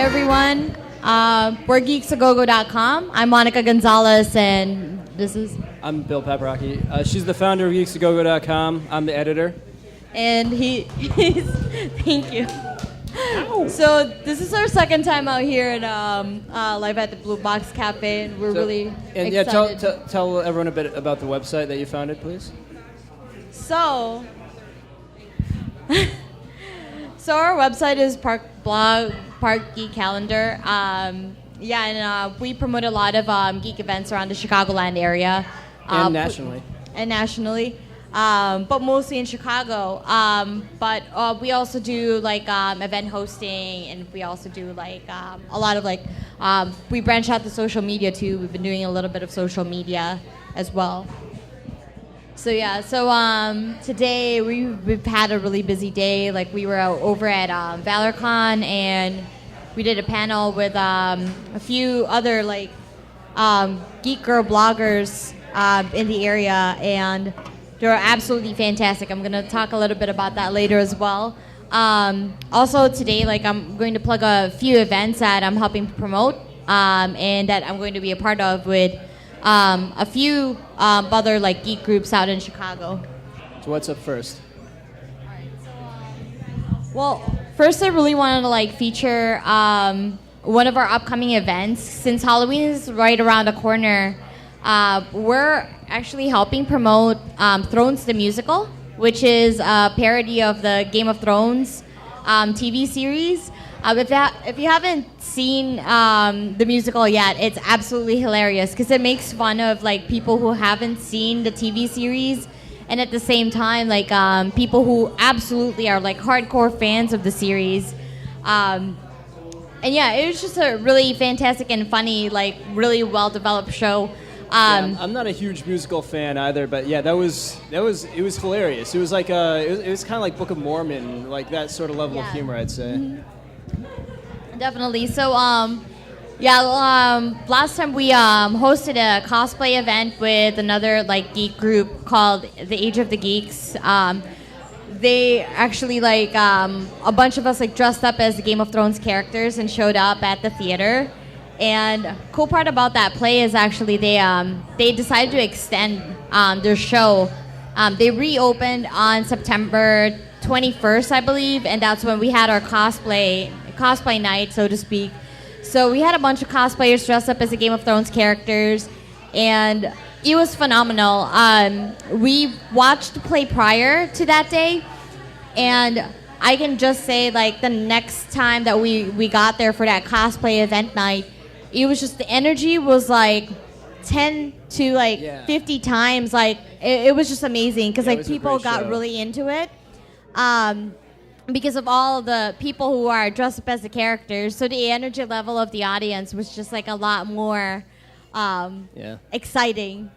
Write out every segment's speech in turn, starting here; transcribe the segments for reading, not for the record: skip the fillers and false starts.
everyone. We're geeksagogo.com. I'm Monica Gonzalez, and this is... I'm Bill Paparocki. She's the founder of geeksagogo.com. I'm the editor. And he's... Thank you. Ow. So this is our second time out here at live at the Blue Box Cafe, and we're really excited. Yeah, tell everyone a bit about the website that you founded, please. So our website is Park Geek Calendar. We promote a lot of geek events around the Chicagoland area. And nationally. But mostly in Chicago. But we also do like event hosting, and we also do like a lot of like we branch out to social media too. We've been doing a little bit of social media as well. So today we've had a really busy day. Like we were over at ValorCon, and we did a panel with a few other like geek girl bloggers in the area, and they were absolutely fantastic. I'm going to talk a little bit about that later as well. Also today, like I'm going to plug a few events that I'm helping to promote and that I'm going to be a part of with a few other like geek groups out in Chicago. So what's up first? First I really wanted to like feature one of our upcoming events. Since Halloween is right around the corner, we're actually helping promote Thrones the Musical, which is a parody of the Game of Thrones TV series. If you haven't seen the musical yet, it's absolutely hilarious because it makes fun of like people who haven't seen the TV series, and at the same time like people who absolutely are like hardcore fans of the series. And yeah, it was just a really fantastic and funny, like really well developed show. I'm not a huge musical fan either, but yeah, it was hilarious. It was like it was kind of like Book of Mormon, like that sort of level of humor, I'd say. Mm-hmm. Definitely. So last time we hosted a cosplay event with another like geek group called the Age of the Geeks. They actually like a bunch of us like dressed up as the Game of Thrones characters and showed up at the theater. And cool part about that play is actually they decided to extend their show. They reopened on September 21st, I believe, and that's when we had our cosplay night, so to speak. So we had a bunch of cosplayers dressed up as the Game of Thrones characters, and it was phenomenal. We watched the play prior to that day, and I can just say like the next time that we got there for that cosplay event night, it was just the energy was like 10 to like 50 times. Like it was just amazing because like people got really into it because of all the people who are dressed up as the characters. So the energy level of the audience was just like a lot more exciting.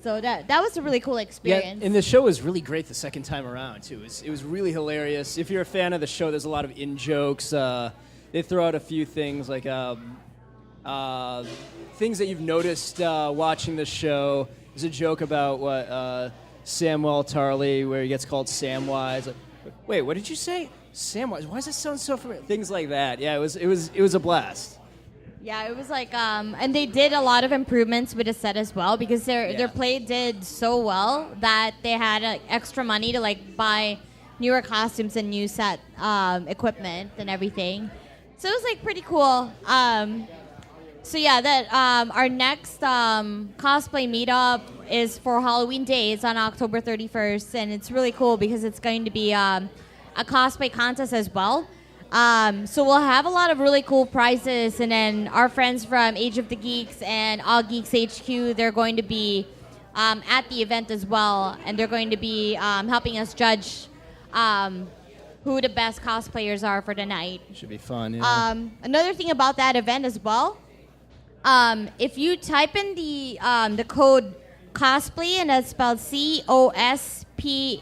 So that was a really cool experience. Yeah, and the show was really great the second time around too. It was really hilarious. If you're a fan of the show, there's a lot of in-jokes. They throw out a few things like things that you've noticed watching the show. There's a joke about what Samwell Tarly, where he gets called Samwise. Like, wait, what did you say? Samwise? Why does it sound so familiar? Things like that. Yeah, it was a blast. Yeah, it was like, and they did a lot of improvements with the set as well because their play did so well that they had extra money to like buy newer costumes and new set equipment and everything. So it was like pretty cool. So yeah, our next cosplay meetup is for Halloween Day. It's on October 31st, and it's really cool because it's going to be a cosplay contest as well. So we'll have a lot of really cool prizes, and then our friends from Age of the Geeks and All Geeks HQ, they're going to be at the event as well, and they're going to be helping us judge who the best cosplayers are for the night. Should be fun, yeah. Another thing about that event as well, if you type in the code cosplay, and that's spelled COSPLY,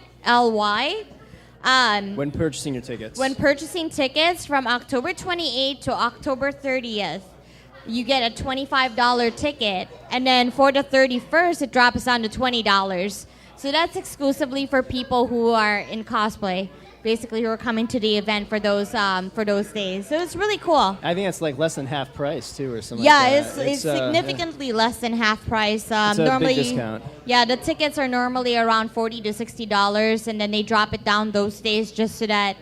when purchasing your tickets. When purchasing tickets from October 28th to October 30th, you get a $25 ticket, and then for the 31st, it drops down to $20. So that's exclusively for people who are in cosplay. basically who are coming to the event for those days. So it's really cool. I think it's like less than half price too, or something. Yeah, like that. it's significantly less than half price. It's a normally, big discount. Yeah, the tickets are normally around $40 to $60, and then they drop it down those days just so that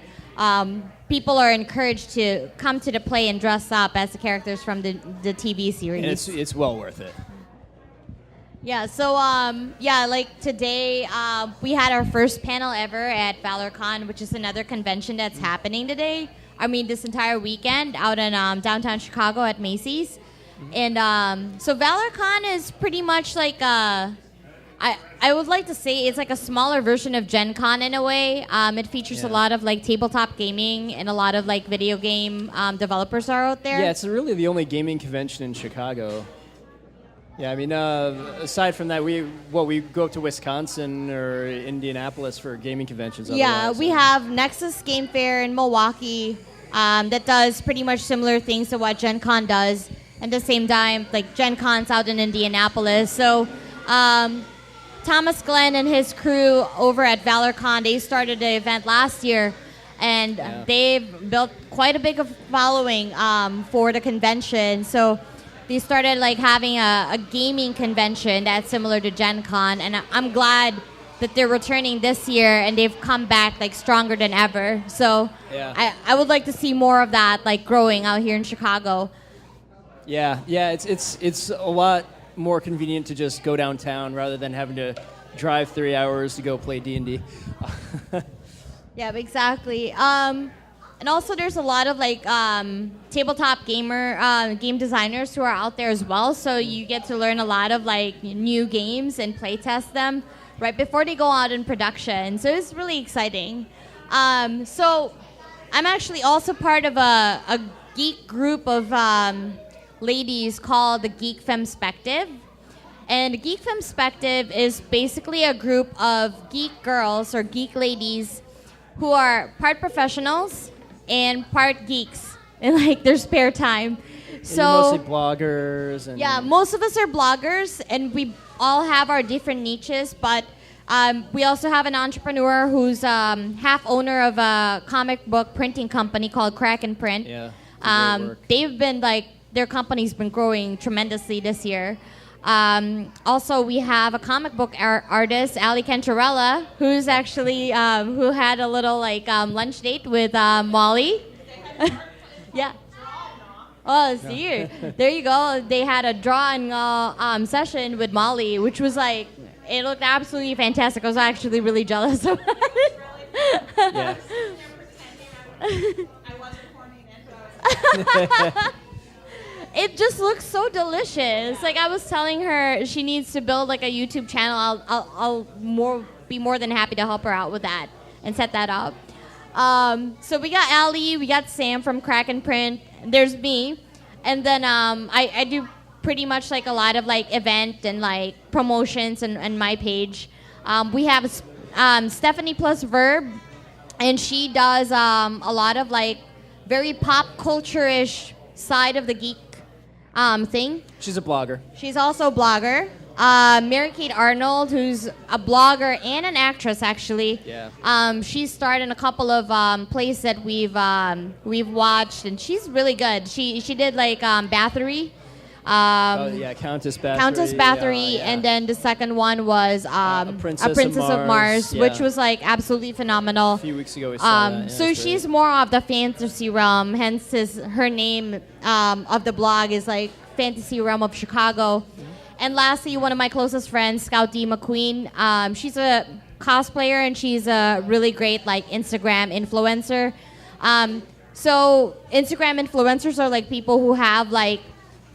people are encouraged to come to the play and dress up as the characters from the TV series. And it's well worth it. Yeah, so like today we had our first panel ever at ValorCon, which is another convention that's happening today. I mean, this entire weekend out in downtown Chicago at Macy's. And so ValorCon is pretty much like I would like to say it's like a smaller version of Gen Con in a way. It features a lot of like tabletop gaming and a lot of like video game developers are out there. Yeah, it's really the only gaming convention in Chicago. Yeah, I mean, aside from that, we go up to Wisconsin or Indianapolis for gaming conventions. Yeah, we have Nexus Game Fair in Milwaukee that does pretty much similar things to what Gen Con does. At the same time, like Gen Con's out in Indianapolis. So Thomas Glenn and his crew over at ValorCon, they started the event last year. And they've built quite a big following for the convention. So they started like having a gaming convention that's similar to Gen Con, and I'm glad that they're returning this year and they've come back like stronger than ever. So I would like to see more of that like growing out here in Chicago. Yeah, it's a lot more convenient to just go downtown rather than having to drive 3 hours to go play D&D. Yeah, exactly. And also, there's a lot of like tabletop game designers who are out there as well. So you get to learn a lot of like new games and play test them right before they go out in production. So it's really exciting. So I'm actually also part of a geek group of ladies called the Geek Femspective. And the Geek Femspective is basically a group of geek girls or geek ladies who are part professionals and part geeks in like their spare time. So mostly bloggers. And yeah, most of us are bloggers, and we all have our different niches. But we also have an entrepreneur who's half owner of a comic book printing company called Kraken Print. Yeah, they've been like their company's been growing tremendously this year. Also, we have a comic book artist, Ali Cantarella, who's actually who had a little like lunch date with Molly. Yeah. Oh, see, there you go. They had a drawing session with Molly, which was like it looked absolutely fantastic. I was actually really jealous of it. Yeah. I wasn't horny then, but I was. It just looks so delicious. Like I was telling her, she needs to build like a YouTube channel. I'll be more than happy to help her out with that and set that up. So we got Ali, we got Sam from Kraken Print. There's me, and then I do pretty much like a lot of like event and like promotions and my page. We have Stephanie plus Verb, and she does a lot of like very pop culture-ish side of the geek thing. She's a blogger. She's also a blogger. Mary-Kate Arnold, who's a blogger and an actress, actually. Yeah. She's starred in a couple of plays that we've watched, and she's really good. She did like Bathory. Countess Bathory. Countess Bathory, and then the second one was a Princess of Mars, which was like absolutely phenomenal. A few weeks ago we saw that. So she's more of the fantasy realm, hence her name of the blog is like Fantasy Realm of Chicago. Mm-hmm. And lastly, one of my closest friends, Scout D. McQueen. She's a cosplayer and she's a really great like Instagram influencer. So Instagram influencers are like people who have like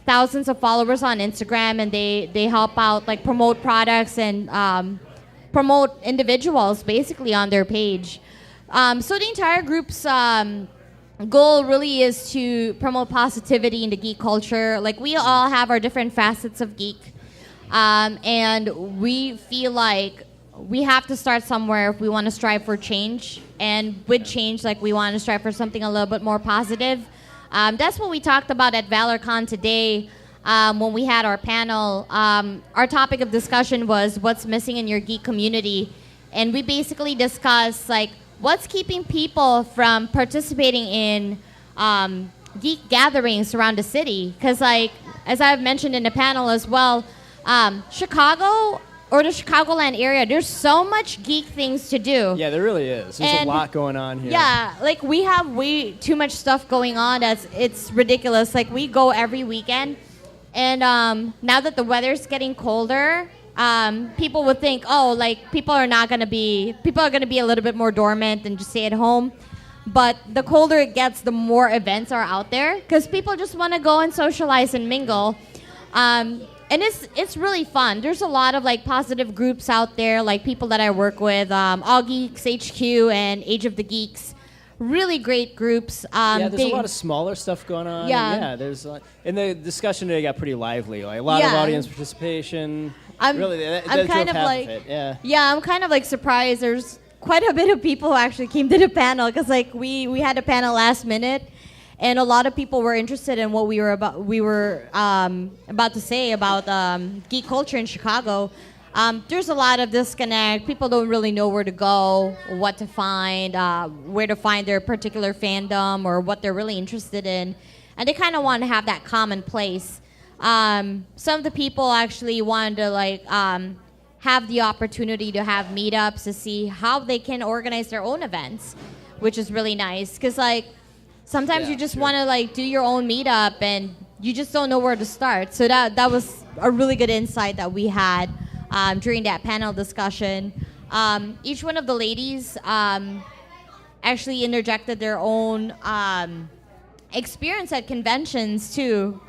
thousands of followers on Instagram, and they help out like promote products and promote individuals basically on their page. So the entire group's goal really is to promote positivity in the geek culture. Like we all have our different facets of geek, and we feel like we have to start somewhere if we want to strive for change. And with change, like we want to strive for something a little bit more positive. That's what we talked about at ValorCon today when we had our panel. Our topic of discussion was what's missing in your geek community. And we basically discussed like what's keeping people from participating in geek gatherings around the city? Because, like, as I've mentioned in the panel as well, Chicago or the Chicagoland area, there's so much geek things to do. Yeah, there really is. There's a lot going on here. Yeah, like we have way too much stuff going on. It's ridiculous. Like we go every weekend, and now that the weather's getting colder, people would think, oh, like people are gonna be a little bit more dormant and just stay at home. But the colder it gets, the more events are out there because people just want to go and socialize and mingle. And it's really fun. There's a lot of like positive groups out there, like people that I work with, All Geeks HQ and Age of the Geeks. Really great groups. There's a lot of smaller stuff going on. Yeah. There's and the discussion today got pretty lively. Like a lot of audience participation. I'm kind of like, I'm kind of like surprised. There's quite a bit of people who actually came to the panel because like we had a panel last minute. And a lot of people were interested in what we were about to say about geek culture in Chicago. There's a lot of disconnect. People don't really know where to go, what to find, where to find their particular fandom or what they're really interested in. And they kind of want to have that common place. Some of the people actually wanted to like have the opportunity to have meetups to see how they can organize their own events, which is really nice. Because like, sometimes you just want to like do your own meetup and you just don't know where to start. So that was a really good insight that we had during that panel discussion. Each one of the ladies actually interjected their own experience at conventions too.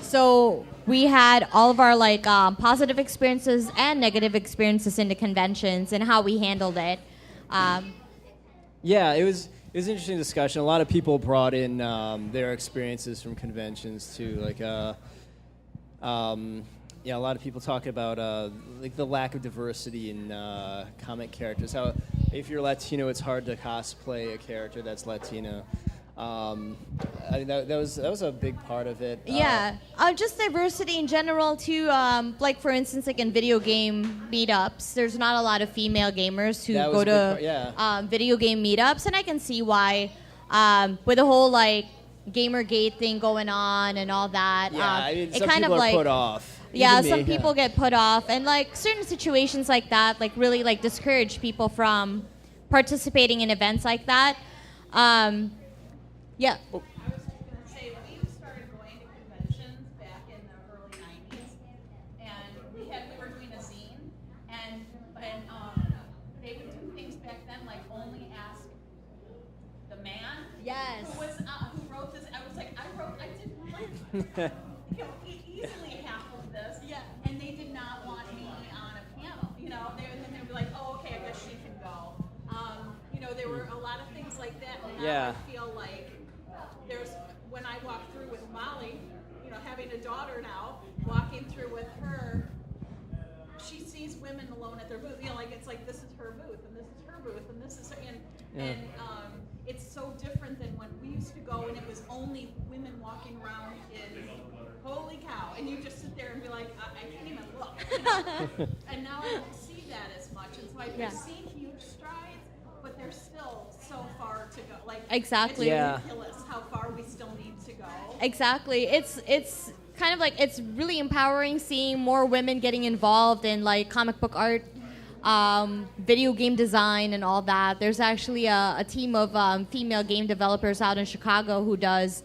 So we had all of our like positive experiences and negative experiences in the conventions and how we handled it. It was an interesting discussion. A lot of people brought in their experiences from conventions too. Like, a lot of people talk about like the lack of diversity in comic characters. How if you're Latino, it's hard to cosplay a character that's Latino. I mean, that was a big part of it. Just diversity in general too. Like for instance, like in video game meetups, there's not a lot of female gamers who go to video game meetups, and I can see why. With the whole like Gamergate thing going on and all that. Some people are put off. Some people get put off, and like certain situations like that, like really like discourage people from participating in events like that. I was just going to say, we started going to conventions back in the early 90s, and we were doing a zine, and they would do things back then like only ask the man who wrote this. I was like, I didn't like easily half of this, and they did not want me on a panel, and then they'd be like, oh, okay, I guess she can go. There were a lot of things like that, and now I feel like when I walk through with Molly, having a daughter now, walking through with her, she sees women alone at their booth. Like it's like this is her booth, and this is her booth, and this is her, and it's so different than when we used to go, and it was only women walking around in holy cow, and you just sit there and be like, I can't even look. And now I don't see that as much, and so I've seen huge strides, but there's still so far to go. Like exactly. It's ridiculous how far we still need to go. Exactly. It's kind of like it's really empowering seeing more women getting involved in like comic book art, video game design, and all that. There's actually a team of female game developers out in Chicago who does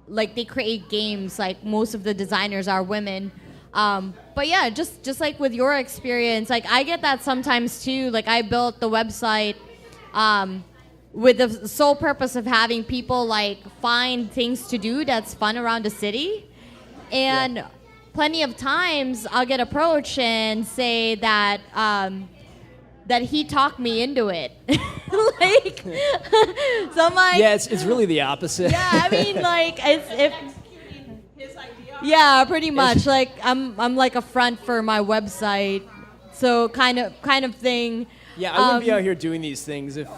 like they create games. Like most of the designers are women. But yeah, just like with your experience, like I get that sometimes too. Like I built the website with the sole purpose of having people like find things to do that's fun around the city, and plenty of times I'll get approached and say that that he talked me into it. Like, so I'm like, it's really the opposite. I mean, like it's if. His idea. Yeah, pretty much. Like I'm like a front for my website, so kind of thing. Yeah, I wouldn't be out here doing these things if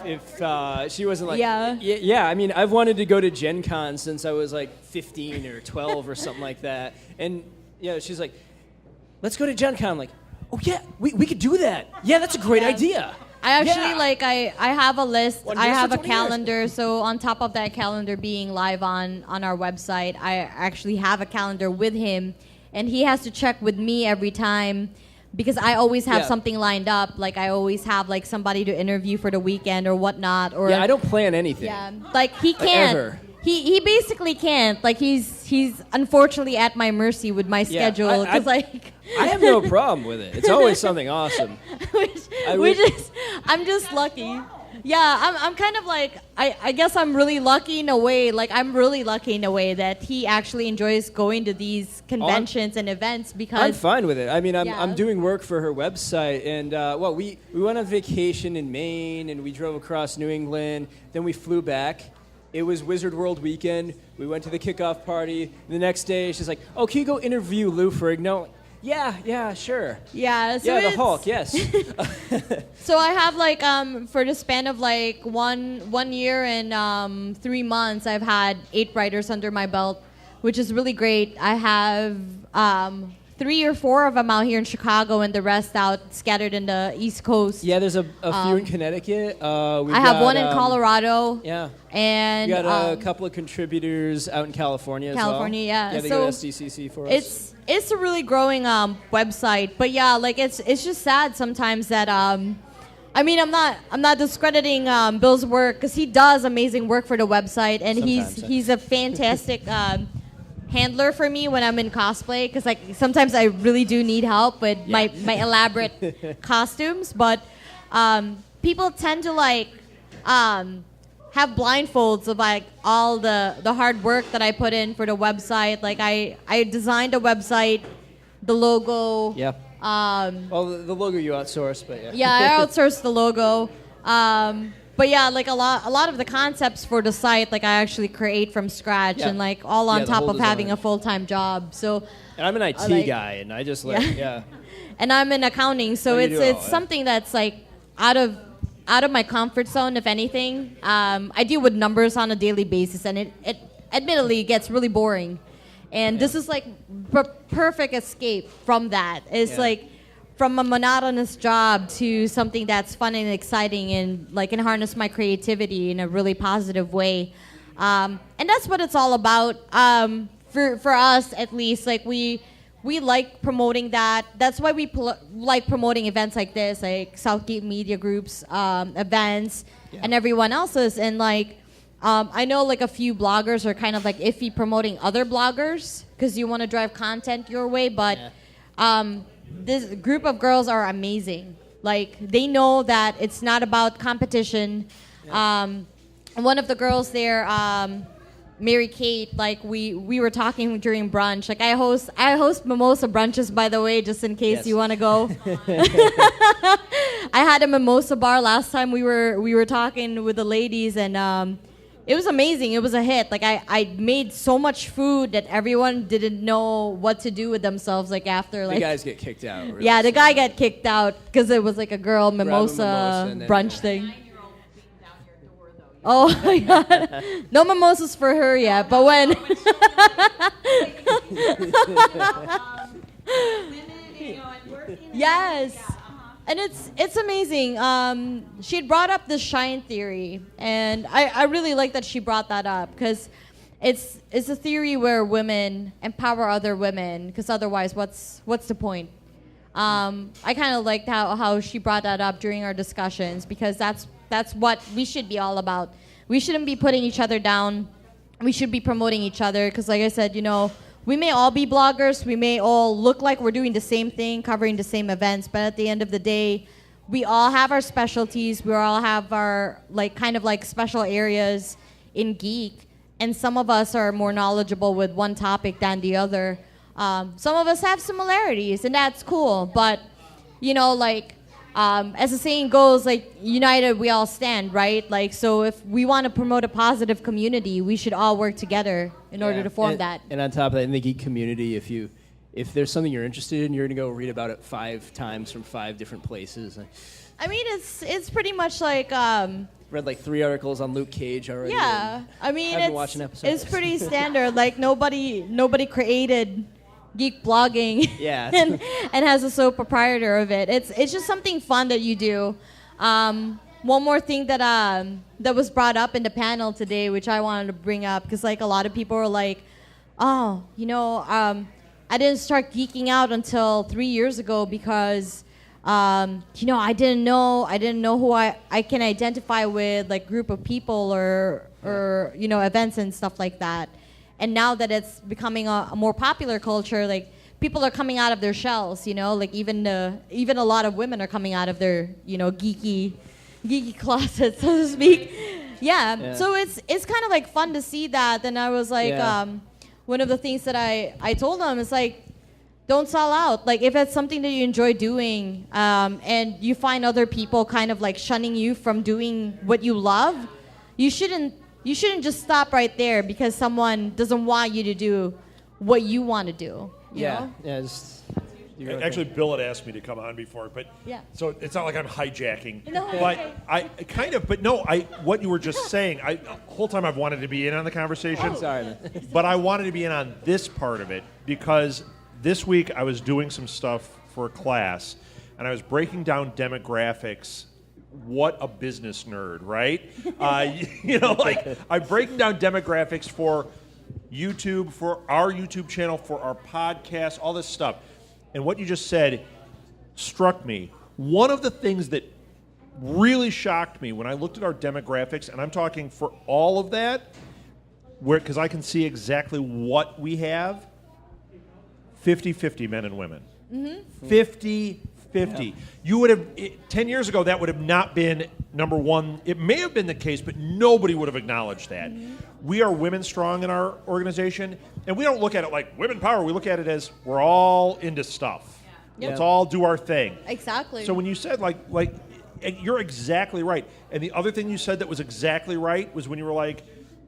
she wasn't like. Yeah. I mean, I've wanted to go to Gen Con since I was like 15 or 12 or something like that, and she's like, "Let's go to Gen Con." I'm like, "Oh yeah, we could do that. Yeah, that's a great idea." I actually Yeah. I have a list. One I year have for a 20 years. calendar. So on top of that calendar being live on our website, I actually have a calendar with him, and he has to check with me every time because I always have Yeah. something lined up. Like I always have like somebody to interview for the weekend or whatnot. Or Yeah, I don't plan anything. yeah, like he can't. ever. He basically can't. Like he's unfortunately at my mercy with my Yeah, schedule because like. I have no problem with it. It's always something awesome. I'm just lucky. Yeah, I'm kind of like I guess I'm really lucky in a way. Like I'm really lucky in a way that he actually enjoys going to these conventions and events because I'm fine with it. I mean, Yeah. I'm doing work for her website, and we went on vacation in Maine, and we drove across New England. Then we flew back. It was Wizard World weekend. We went to the kickoff party. The next day, she's like, "Oh, can you go interview Lou Ferrigno?" Yeah, sure. yeah, so Yeah, the it's- Hulk, yes. So I have like for the span of like one year and 3 months, I've had 8 writers under my belt, which is really great. I have 3 or 4 of them out here in Chicago, and the rest out scattered in the East Coast. Yeah, there's a few in Connecticut. I have one in Colorado. Yeah. And We got a couple of contributors out in California as well. California, yeah. Yeah, they So go to SDCC for us. it's a really growing website, but yeah, like it's just sad sometimes that I mean I'm not discrediting Bill's work because he does amazing work for the website, and Sometimes. he's a fantastic handler for me when I'm in cosplay because like sometimes I really do need help with my elaborate costumes, but people tend to like have blindfolds of like all the hard work that I put in for the website. Like I designed a website, the logo. Yeah. Well, the logo you outsourced, but yeah. Yeah, I outsourced the logo. But yeah, like a lot of the concepts for the site, like I actually create from scratch, Yeah. and like all on Yeah, the top whole of having a design. full-time job. So, And I'm an IT like- guy, and I just like, yeah. and I'm in accounting, so Oh, you do it all, it's yeah. something that's like out of my comfort zone, if anything. I deal with numbers on a daily basis, and it admittedly gets really boring. And this is like perfect escape from that. It's Yeah. like from a monotonous job to something that's fun and exciting, and like can harness my creativity in a really positive way. And that's what it's all about. For us, at least, like we like promoting that. That's why we like promoting events like this, like Southgate Media Group's events, and everyone else's. And like, I know like a few bloggers are kind of like iffy promoting other bloggers because you want to drive content your way, but this group of girls are amazing. Like they know that it's not about competition. One of the girls there, Mary Kate, like we were talking during brunch. Like I host mimosa brunches, by the way, just in case Yes. you want to go. I had a mimosa bar last time we were talking with the ladies, and it was amazing. It was a hit. Like I made so much food that everyone didn't know what to do with themselves. Like after The like guys get kicked out. Really yeah, the soon. guy got kicked out because it was like a girl mimosa mimosa and then- brunch thing. 9-year-old beating down your door, though. Oh my god. No mimosas for her yet, but when Yes. And it's amazing. She had brought up the shine theory, and I really like that she brought that up because it's a theory where women empower other women, because otherwise what's the point? I kind of liked how she brought that up during our discussions, because that's what we should be all about. We shouldn't be putting each other down. We should be promoting each other, because like I said, we may all be bloggers. We may all look like we're doing the same thing, covering the same events, but at the end of the day, we all have our specialties. We all have our kind of special areas in geek, and some of us are more knowledgeable with one topic than the other. Some of us have similarities, and that's cool. But as the saying goes, united we all stand, right? So if we want to promote a positive community, we should all work together in order to form that. And on top of that, in the geek community, if there's something you're interested in, you're going to go read about it 5 times from 5 different places. I mean, it's pretty much like Read 3 articles on Luke Cage already. yeah. I mean, Haven't watched an episode. it's pretty standard. Nobody created geek blogging Yeah. and has a sole proprietor of it. It's just something fun that you do. One more thing that was brought up in the panel today, which I wanted to bring up, because like a lot of people were like, oh, I didn't start geeking out until 3 years ago because I didn't know who I can identify with, like group of people or events and stuff like that. And now that it's becoming a more popular culture, like people are coming out of their shells, like even a lot of women are coming out of their geeky closet, so to speak. Yeah. So it's kind of like fun to see that. And I was like, one of the things that I told them is like, don't sell out. Like if it's something that you enjoy doing, and you find other people kind of like shunning you from doing what you love, you shouldn't just stop right there because someone doesn't want you to do what you want to do. You know? Actually, Bill had asked me to come on before, but so it's not like I'm hijacking. No, but okay. I kind of, but no, what you were just saying, the whole time I've wanted to be in on the conversation. Sorry, man. But I wanted to be in on this part of it because this week I was doing some stuff for a class, and I was breaking down demographics. What a business nerd, right? I'm breaking down demographics for YouTube, for our YouTube channel, for our podcast, all this stuff. And what you just said struck me. One of the things that really shocked me when I looked at our demographics, and I'm talking for all of that, because I can see exactly what we have, 50-50 men and women. Mm-hmm. 50-50. Yeah. You would have, 10 years ago, that would have not been number one. It may have been the case, but nobody would have acknowledged that. Mm-hmm. We are women strong in our organization, and we don't look at it like women power. We look at it as we're all into stuff. Yeah. Let's all do our thing. Exactly. So when you said like you're exactly right. And the other thing you said that was exactly right was when you were like,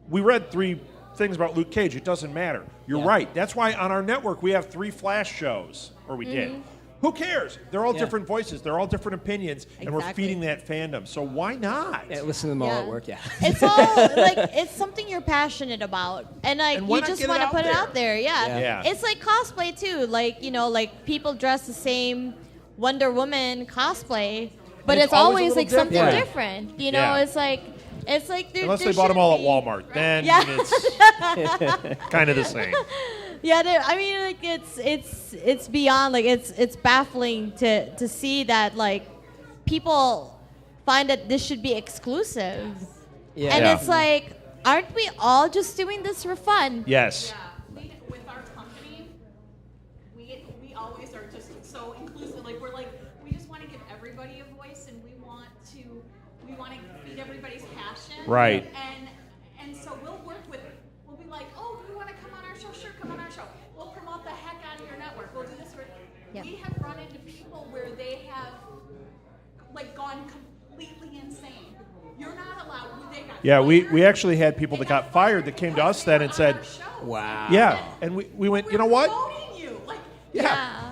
we read 3 things about Luke Cage. It doesn't matter. You're right. That's why on our network we have 3 flash shows, or we did. Who cares? They're all different voices. They're all different opinions, and we're feeding that fandom. So why not? Yeah, listen to them all at work. Yeah, it's all like it's something you're passionate about, and like you just want to put it out there. Yeah. It's like cosplay too. Like like people dress the same Wonder Woman cosplay, but it's always like something different. It's like unless they bought them all at Walmart, then it's kind of the same. Yeah, I mean, like it's beyond, like it's baffling to see that like people find that this should be exclusive, and it's like, aren't we all just doing this for fun? Yes. Yeah, with our company, we always are just so inclusive. Like we just want to give everybody a voice, and we want to feed everybody's passion. Right. And so we'll work with. We'll be like, oh, do you want to come on our show? Sure, come on our show. We'll promote the heck out of your network. We'll do this. We have run into people where they have like gone completely insane. You're not allowed. They got fired. We actually had people that got fired that came to us then and said, wow. Yeah, and we went, you know what? You. Like,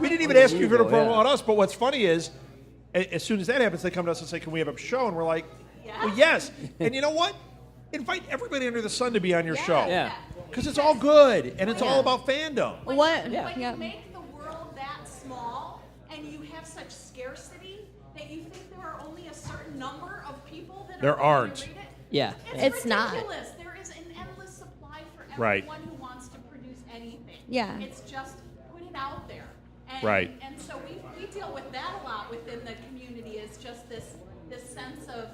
we didn't even ask you to promote us, but what's funny is, as soon as that happens, they come to us and say, can we have a show? And we're like, well, yes. And you know what? Invite everybody under the sun to be on your show. Yeah. Because it's all good, and it's all about fandom. When you make the world that small, and you have such scarcity that you think there are only a certain number of people that there are aren't. going to read it. Yeah. It's not. Ridiculous. There is an endless supply for Right. everyone who wants to produce anything. Yeah. It's just put it out there. And, Right. And so we deal with that a lot within the community. Is just this sense of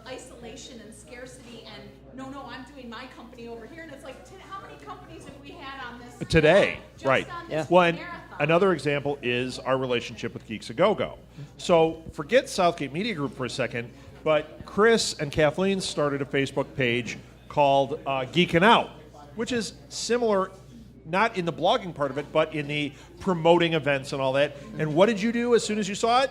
isolation and scarcity, and no, I'm doing my company over here, and it's like, how many companies have we had on this Today, just right. on this Well, and marathon? another example is our relationship with Geeks, Gogo. So forget Southgate Media Group for a second, but Chris and Kathleen started a Facebook page called Geekin' Out, which is similar, not in the blogging part of it, but in the promoting events and all that. And what did you do as soon as you saw it?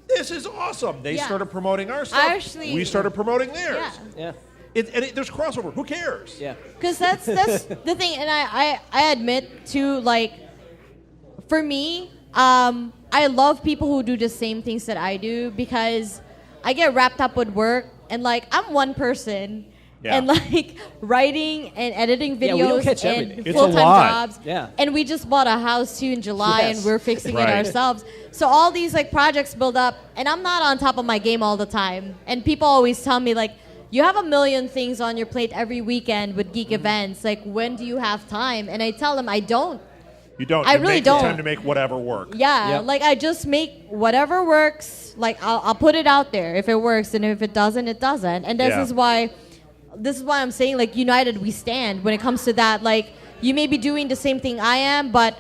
This is awesome. They started promoting our stuff. We started promoting theirs. Yeah. There's crossover. Who cares? Yeah. Because that's the thing, and I admit to, like, for me, I love people who do the same things that I do, because I get wrapped up with work, and like I'm one person, Yeah. and like writing and editing Yeah, we don't videos catch and everything. It's a full-time lot. jobs. Yeah. And we just bought a house too in July, Yes. and we're fixing Right. it ourselves. So all these like projects build up, and I'm not on top of my game all the time. And people always tell me like, you have a million things on your plate every weekend with geek events. Like, when do you have time? And I tell them I don't. You don't. I You really make the don't. time to make whatever work. Yeah, Yep. like I just make whatever works. Like I'll put it out there if it works, and if it doesn't, it doesn't. And this is why I'm saying like united we stand when it comes to that. Like you may be doing the same thing I am, but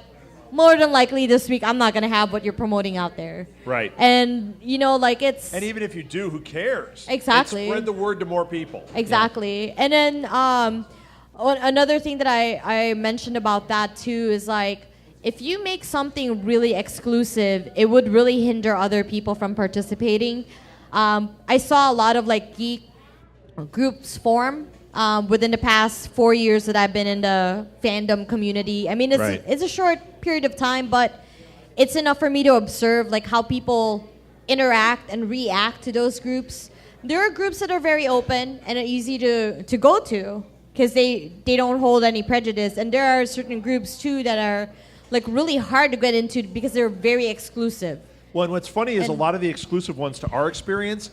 more than likely this week I'm not gonna have what you're promoting out there. Right. And you know, like it's And even if you do, who cares? Exactly. It spread the word to more people. exactly. And then another thing that I mentioned about that too is like, if you make something really exclusive, it would really hinder other people from participating. I saw a lot of like geek groups form within the past 4 years that I've been in the fandom community. I mean, it's a short period of time, but it's enough for me to observe like how people interact and react to those groups. There are groups that are very open and are easy to go to because they don't hold any prejudice, and there are certain groups too that are like really hard to get into because they're very exclusive. Well, and what's funny is a And- lot of the exclusive ones, to our experience,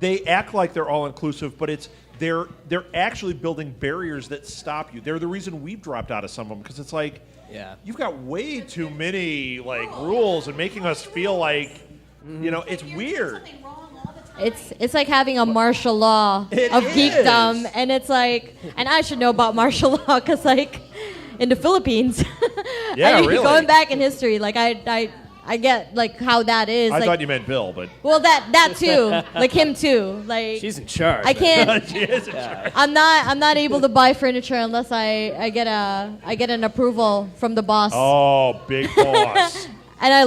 they act like they're all inclusive, but they're actually building barriers that stop you. They're the reason we've dropped out of some of them, because it's like, Yeah. you've got way too many like rules and making us feel like, you know, it's weird. It's like having a martial law It of is. geekdom, and it's like, and I should know about martial law because like in the Philippines, Yeah, I mean, really. going back in history, like I get like how that is. I like, thought you meant Bill, but well, that too, like him too, like She's in charge. I can't. she is in charge. I'm not able to buy furniture unless I get an approval from the boss. Oh, big boss. And I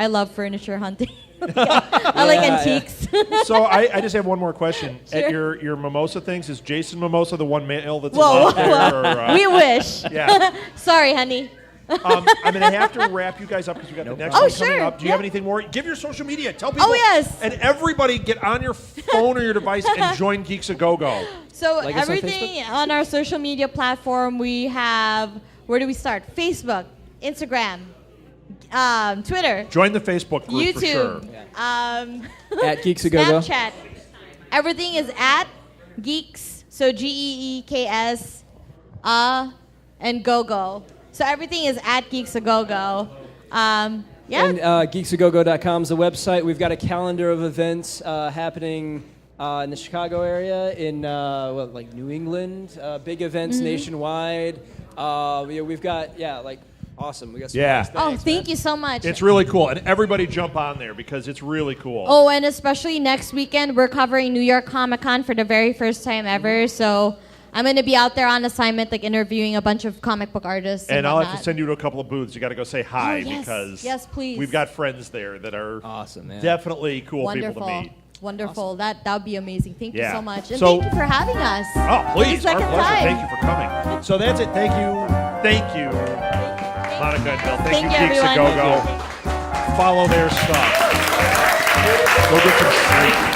love furniture hunting. I like antiques. So I just have one more question. Sure. At your mimosa things, is Jason Mimosa the one male that's Whoa, allowed there? Or, we wish. yeah. Sorry, honey. I'm going to have to wrap you guys up because we got the next Oh, one coming sure. up. Do you Yeah. have anything more? Give your social media. Tell people. Oh, yes. And everybody get on your phone or your device and join Geeks A Go-Go. So Like us on everything on our social media platform, we have, where do we start? Facebook, Instagram, Twitter, Join the Facebook group for sure. YouTube, At Geeks A Go-Go. Snapchat. Everything is at Geeks, so GEEKS, and Gogo. So everything is at Geeks A Go-Go. Yeah. And geeksagogo.com is the website. We've got a calendar of events happening in the Chicago area, in like New England, big events Mm-hmm. nationwide. We've got awesome. We got some Yeah. nice Oh, things, thank man. you so much. It's really cool. And everybody jump on there because it's really cool. Oh, and especially next weekend, we're covering New York Comic Con for the very first time ever. So I'm going to be out there on assignment, like interviewing a bunch of comic book artists. And I'll have to whatnot. send you to a couple of booths. You got to go say hi Oh, yes. because Yes, please. we've got friends there that are Awesome, man. definitely cool Wonderful. people to meet. Wonderful. That would be amazing. Thank Yeah. you so much. And So- thank you for having us. Oh, please. For the Our second pleasure. time. Thank you for coming. So that's it. Thank you. Thank you, Monica and Bill. Thank you, Thank you, Geeks A everyone. Go-Go. Follow their stuff. Go get some sleep.